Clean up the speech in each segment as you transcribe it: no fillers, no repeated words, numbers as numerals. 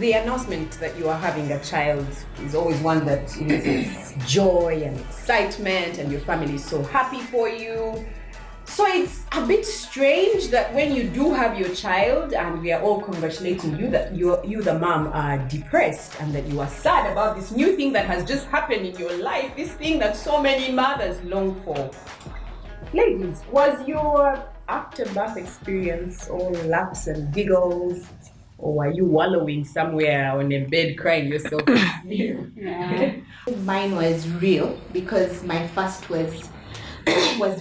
the announcement that you are having a child is always one that elicits joy and excitement, and your family is so happy for you. So it's a bit strange that when you do have your child and we are all congratulating you that you the mom are depressed and that you are sad about this new thing that has just happened in your life, this thing that so many mothers long for. Ladies, was your after-birth experience all laughs and giggles, or were you wallowing somewhere on a bed crying yourself to sleep? Yeah. Mine was real because my first was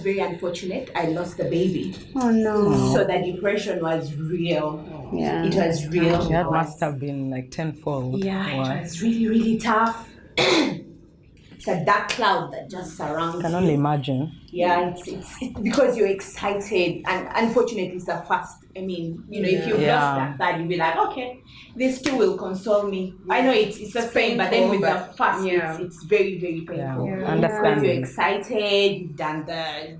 very unfortunate. I lost the baby. Oh no. So the depression was real. Yeah. It was real. That must have been like tenfold. Yeah, Wow. it was really, really tough. It's a dark cloud that just surrounds I can you. only imagine. Yeah, it's because you're excited, and unfortunately it's a first. I mean, if you've lost that, you'll be like, okay, this too will console me. I know it's the same, but then with the first, it's very, very painful. Yeah. Because you're excited, you've done the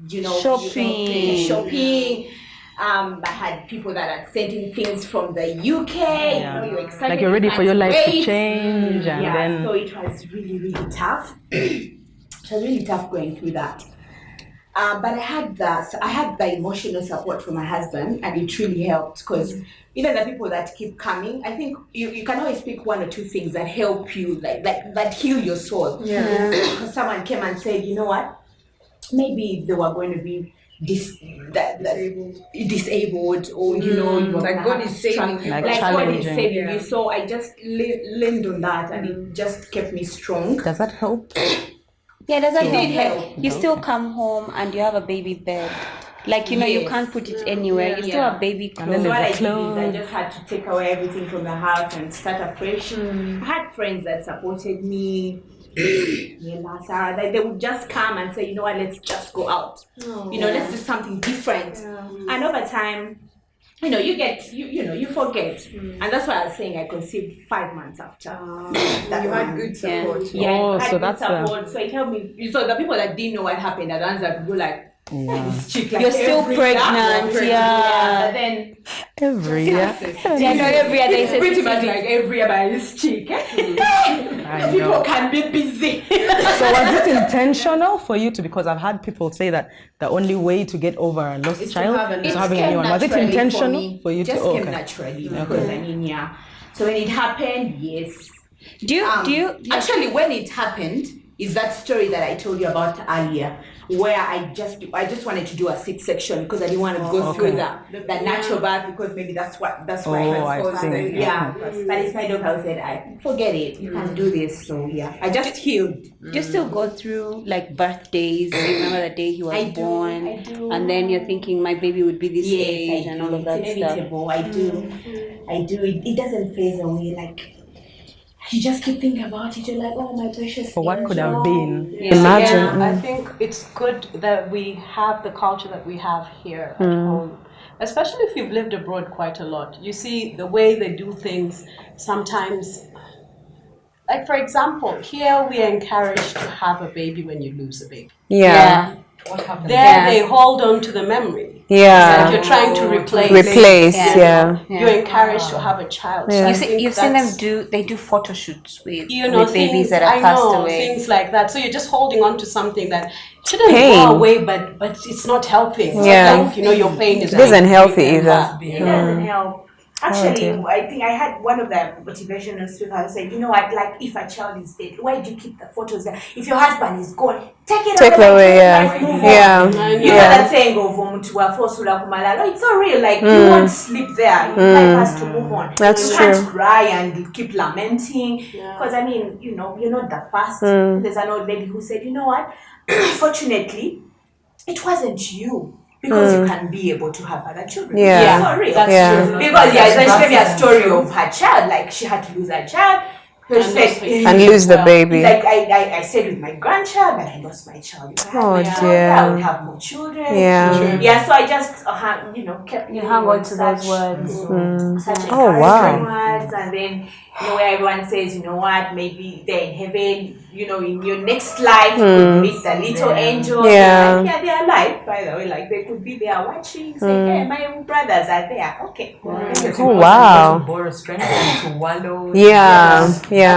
shopping. I had people that had sent in things from the UK. You're excited. Like you're ready for your life to change, and then so it was really, really tough. It was really tough going through that. But I had the emotional support from my husband, and it really helped because even the people that keep coming, I think you can always pick one or two things that help you, like that heal your soul. Yeah. Because someone came and said, you know what, maybe they were going to be disabled, or like God is saving you, like God is saving you. So I just leaned on that, and it just kept me strong. Does that help? Yeah, does that help? You still come home and you have a baby bed. Like, you can't put it anywhere. You still have baby clothes. So what I did is I just had to take away everything from the house and start afresh. I had friends that supported me. Sarah, they would just come and say, you know what, let's just go out. Let's do something different. And over time, you forget. And that's why I was saying I conceived 5 months after. You had good support. Yeah, I had good support. So it helped me. So the people that didn't know what happened are the ones that would go like, this chick, like, you're still pregnant, but then every year. Not every year. It's pretty much like every year by this chick. People can be busy. So was it intentional for you to? Because I've had people say that the only way to get over a lost child is having a new one. Was it intentional for you to? It just came naturally because so when it happened, yes. Do you actually when it happened is that story that I told you about earlier, where I just wanted to do a C-section because I didn't want to go through the natural birth, because maybe that's why I see. Yeah. But it's my doctor who said, I forget it, you can't do this. So I just healed. Do you still go through like birthdays? You remember the day he was born? I do. And then you're thinking my baby would be this age and all of that stuff. I do. It doesn't phase away. Like, you just keep thinking about it. You're like, oh, my precious. For what could have been. Imagine. I think it's good that we have the culture that we have here at home, especially if you've lived abroad quite a lot. You see the way they do things sometimes. Like, for example, here we are encouraged to have a baby when you lose a baby. Yeah. There they hold on to the memory. Yeah. Like you're trying to replace. You're encouraged to have a child. Yeah. So you've seen them do photo shoots with babies that have passed away. Things like that. So you're just holding on to something that shouldn't go away, but it's not helping. It's not like, your pain is. It isn't healthy either. It doesn't help. Actually, I think I had one of the motivational speakers said, you know what, like if a child is dead, why do you keep the photos there? If your husband is gone, take it away. That saying of it's so real. Like you won't sleep there. Your life has to move on. You can't cry and keep lamenting. Because I mean, you're not the first. There's an old lady who said, you know what, fortunately, it wasn't you. Because you can be able to have other children. Yeah. It's not real. That's true. Because then she gave me a story of her child. Like she had to lose her child. And lose the baby. Like I said with my grandchild, but I lost my child. If I had dear. I would have more children. Yeah. So I just kept hung on to those words. Such encouraging words, and then where everyone says, maybe they're in heaven, in your next life, you could meet the little angels. Yeah. They're alive, by the way. Like, they could be there watching, saying, hey, my brothers are there. Okay. Oh, wow. To borrow strength and to wallow. Yeah.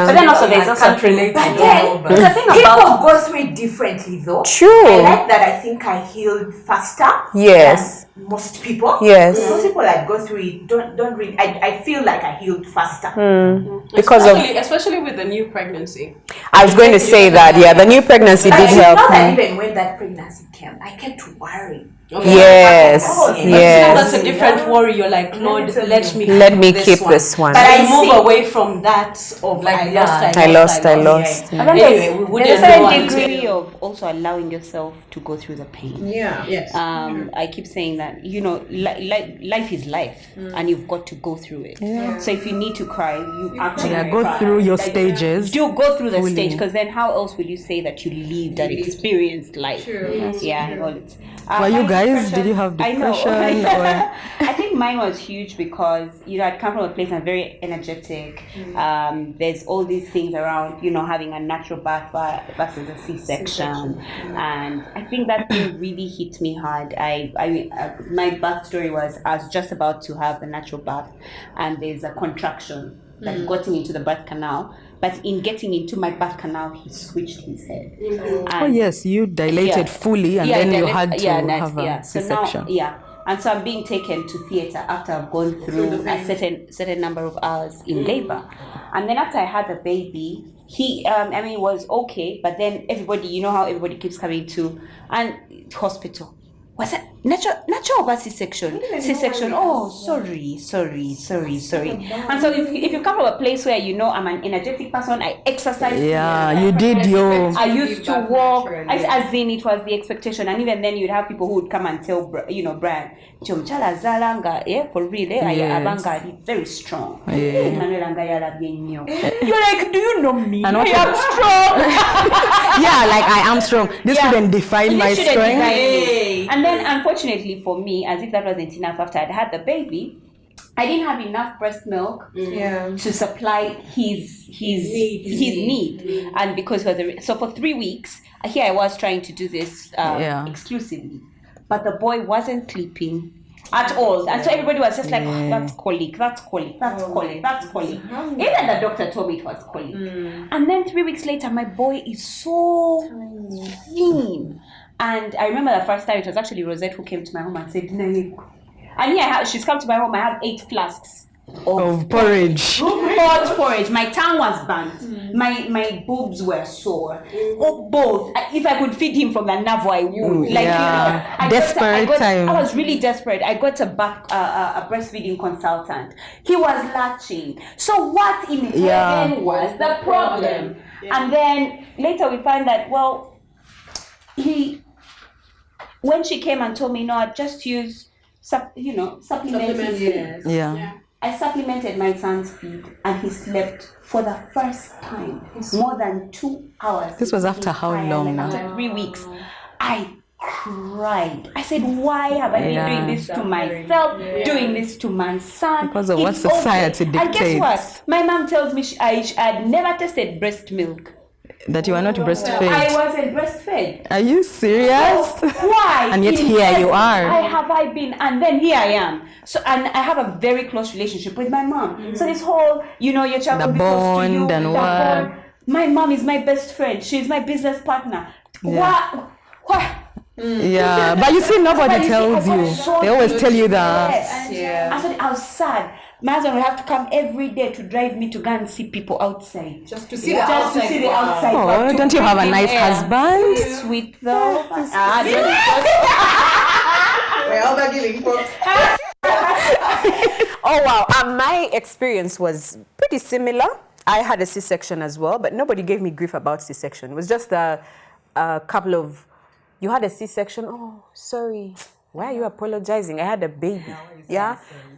But then also there's also can't relate But to then, but the thing people about go through it differently, though. True. I like that. I think I healed faster. Yes. Than most people. Yes. Most people that go through it don't really. I feel like I healed faster. Because especially with the new pregnancy. I was going to say that, yeah, the new pregnancy But did you help know that me. even when that pregnancy came, I kept worrying. Yes, Now yes. that's a different worry. You're like, Lord, Let me keep this one. But I move see- away from that of like, I lost. and then Anyway, we there's a wouldn't know certain until- degree of also allowing yourself to go through the pain. Yeah. Yes. I keep saying that, life is life, and you've got to go through it. So if you need to cry, you actually Go cry. through your Like, stages. do go through the fully. stage, because then how else will you say that you lived and experienced life? True. Yeah. All it. Were you My guys? Did you have I know. depression or? I think mine was huge because I'd come from a place I'm very energetic. There's all these things around, having a natural birth versus a C-section, and I think that thing really hit me hard. My birth story was I was just about to have the natural birth, and there's a contraction that got me into the birth canal. But in getting into my birth canal, he switched his head. Oh yes, you dilated fully, and then you had to have a So C-section. now, and so I'm being taken to theatre after I've gone through a certain number of hours in labor, and then after I had the baby, he was okay, but then everybody, how everybody keeps coming to and hospital. Was it natural or C-section? C-section. Oh, sorry. And so if you come from a place where I'm an energetic person, I exercise. Yeah, you did your. I used to walk. As in, it was the expectation, and even then, you'd have people who would come and tell Brian, "Chomchala zalanga, for real, abanga very strong." You're like, do you know me? And I what am strong. Yeah, like I am strong. This shouldn't define my This shouldn't strength. define me. And then, unfortunately for me, as if that wasn't enough, after I'd had the baby, I didn't have enough breast milk to supply his need. And because so for 3 weeks, here I was trying to do this exclusively, but the boy wasn't sleeping at all, and so everybody was just like, that's colic. Even the doctor told me it was colic. And then 3 weeks later, my boy is so thin. And I remember the first time, it was actually Rosette who came to my home and said, and here she's come to my home. I have 8 flasks Of porridge. hot porridge. My tongue was burnt. My boobs were sore. Both. If I could feed him from the navel, I would. I was really desperate. I got a breastfeeding consultant. He was latching. So what in heaven was the problem? And then later we find that, when she came and told me, no, I just use supplements. I supplemented my son's feed, and he slept for the first time more than 2 hours. This was after how long now? After 3 weeks. I cried. I said, why have I been doing this to myself, doing this to my son? Because of what society dictates. And guess what? My mom tells me I had never tasted breast milk. That you are not breastfed. I wasn't breastfed. Are you serious? Why? And yet here you are. I been, and then here I am. So, and I have a very close relationship with my mom. So this whole, your child The will be close to you, bond and the what? bond. My mom is my best friend. She's my business partner. What? Yeah, but you see, nobody tells you. They always tell you that. I was sad. My husband will have to come every day to drive me to go and see people outside. Just to see the outside. Oh, don't you have a nice husband? Sweet though. We're all beginning, folks. Oh wow, my experience was pretty similar. I had a C-section as well, but nobody gave me grief about C-section. It was just a couple of, you had a C-section, oh, sorry. Why are you apologizing? I had a baby.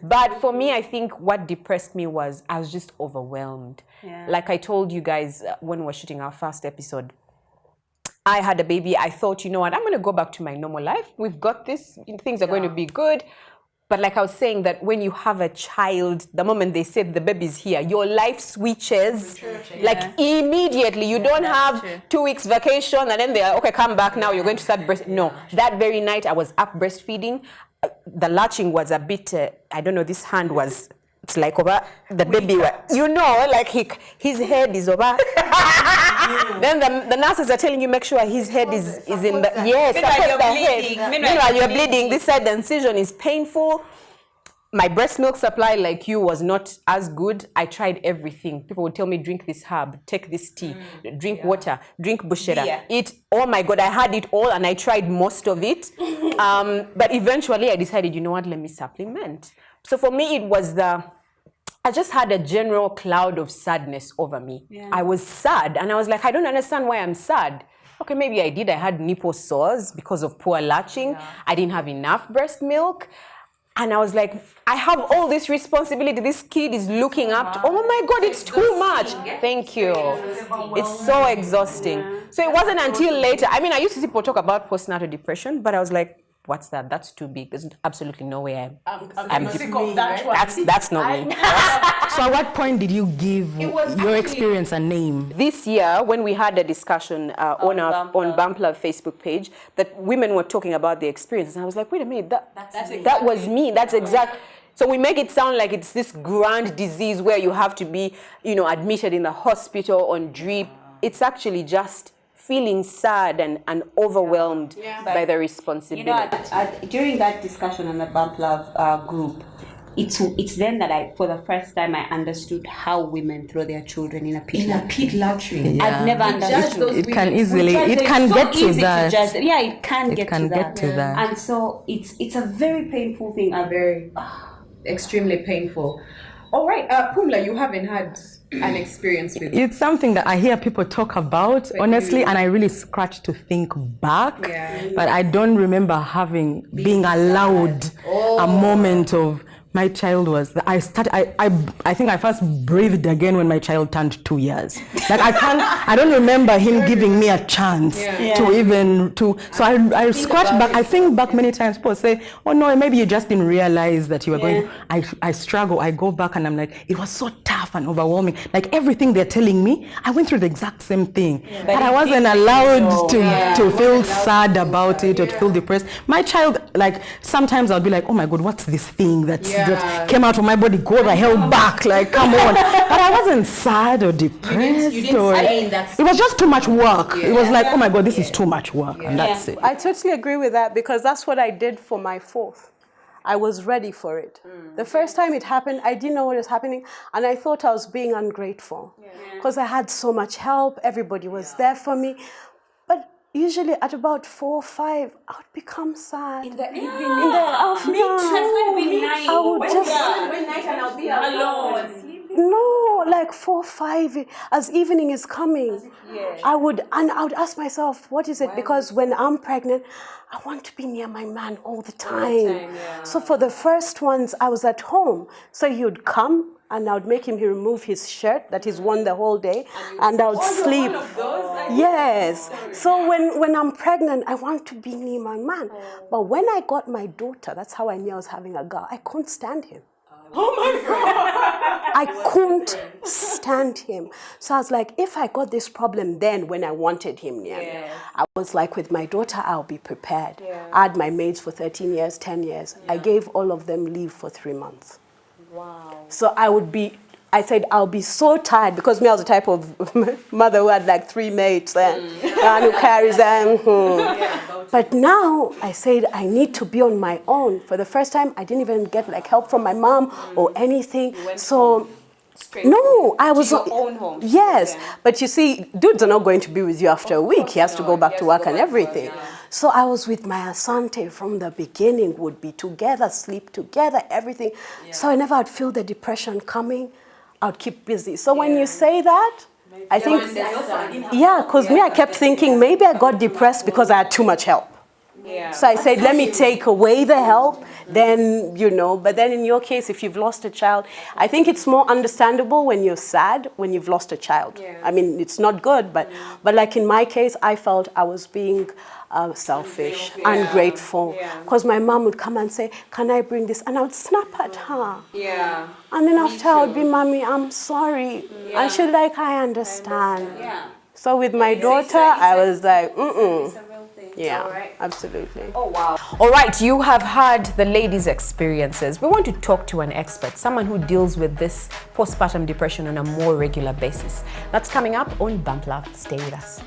But for me, I think what depressed me was I was just overwhelmed. Like I told you guys when we were shooting our first episode, I had a baby. I thought, you know what, I'm going to go back to my normal life. We've got this. Things are going to be good. But like I was saying, that when you have a child, the moment they say the baby's here, your life switches like immediately. You don't have 2 weeks vacation and then they're okay, come back now, you're going to start breastfeeding. No, that very night I was up breastfeeding. The latching was a bit, I don't know, this hand was, it's like over the baby, like his head is over. Then the nurses are telling you, make sure his head is in the, support the head. Meanwhile, you're bleeding. This side, the incision is painful. My breast milk supply, like you, was not as good. I tried everything. People would tell me, drink this herb, take this tea, drink water, drink bushera, eat. Oh my God, I had it all and I tried most of it. But eventually I decided, you know what, let me supplement. So for me, it was I just had a general cloud of sadness over me. Yeah. I was sad and I was like, I don't understand why I'm sad. Okay, maybe I did. I had nipple sores because of poor latching. Yeah. I didn't have enough breast milk. And I was like, I have all this responsibility. This kid is looking up to, oh my God, it's too much. Thank you. It's so exhausting. So it wasn't until later. I mean, I used to see people talk about postnatal depression, but I was like, what's that? That's too big. There's absolutely no way I'm sick of that one. That's not me. So at what point did you give your experience a name? This year, when we had a discussion on Bumpler Facebook page, that women were talking about their experience, and I was like, wait a minute, that was me. That's exact. So we make it sound like it's this grand disease where you have to be, admitted in the hospital on drip. It's actually just feeling sad and overwhelmed by the responsibility. During that discussion on the Bump Love group, it's then that for the first time I understood how women throw their children in a pit latrine. Yeah. I've never understood. It can get to that. It can get to that. And so it's a very painful thing. Extremely painful. All right, Pumla, you haven't had an experience with it. It's something that I hear people talk about, honestly, and I really scratch to think back. Yeah. But I don't remember being allowed a moment of my child was. I think I first breathed again when my child turned 2 years. Like I don't remember him giving me a chance So I scratch back. I think back many times. People say, "Oh no, maybe you just didn't realize that you were going." I struggle. I go back and I'm like, it was so tough and overwhelming. Like everything they're telling me, I went through the exact same thing, but I wasn't allowed to feel sad about it or to feel depressed. My child, like sometimes I'll be like, "Oh my God, what's this thing that came out of my body?" God, I held back, like, come on. But I wasn't sad or depressed. It was just too much work. It was like, oh my God, this is too much work, and that's it. I totally agree with that because that's what I did for my fourth. I was ready for it. The first time it happened, I didn't know what was happening, and I thought I was being ungrateful because I had so much help. Everybody was there for me. But usually at about 4 or 5, I would become sad. In the evening. In the afternoon. I would just night and I'll be alone. No, like 4 or 5, as evening is coming, I would ask myself, what is it? Because when I'm pregnant, I want to be near my man all the time. So for the first ones, I was at home. So he would come and I would make him remove his shirt that he's worn the whole day, and I would sleep. Yes. So when I'm pregnant, I want to be near my man. But when I got my daughter, that's how I knew I was having a girl. I couldn't stand him. Oh my God! I couldn't stand him. So I was like, if I got this problem then when I wanted him near me, I was like, with my daughter, I'll be prepared. I had my maids for 13 years, 10 years. I gave all of them leave for 3 months. Wow. So I said, I'll be so tired because me, I was the type of mother who had like 3 maids and who carries them. But now I said, I need to be on my own. For the first time, I didn't even get like help from my mom or anything. So no, I was to your own home. Yes, but you see, dudes are not going to be with you after a week. He has to go back to work and everything. So I was with my Asante from the beginning, would be together, sleep together, everything. So whenever I'd feel the depression coming, I'd keep busy. So when you say that, I think, because me, I kept thinking maybe I got depressed because I had too much help. So I said, let me take away the help, then, but then in your case, if you've lost a child, I think it's more understandable when you're sad when you've lost a child. I mean, it's not good, but like in my case, I felt I was being selfish, ungrateful. Because my mom would come and say, "Can I bring this?" And I would snap at her. Yeah. And then after I would be, "Mommy, I'm sorry." And she'd like, "I understand." So with my daughter, I was like, yeah, absolutely. Oh, wow. All right, you have heard the ladies' experiences. We want to talk to an expert, someone who deals with this postpartum depression on a more regular basis. That's coming up on Bump Love. Stay with us.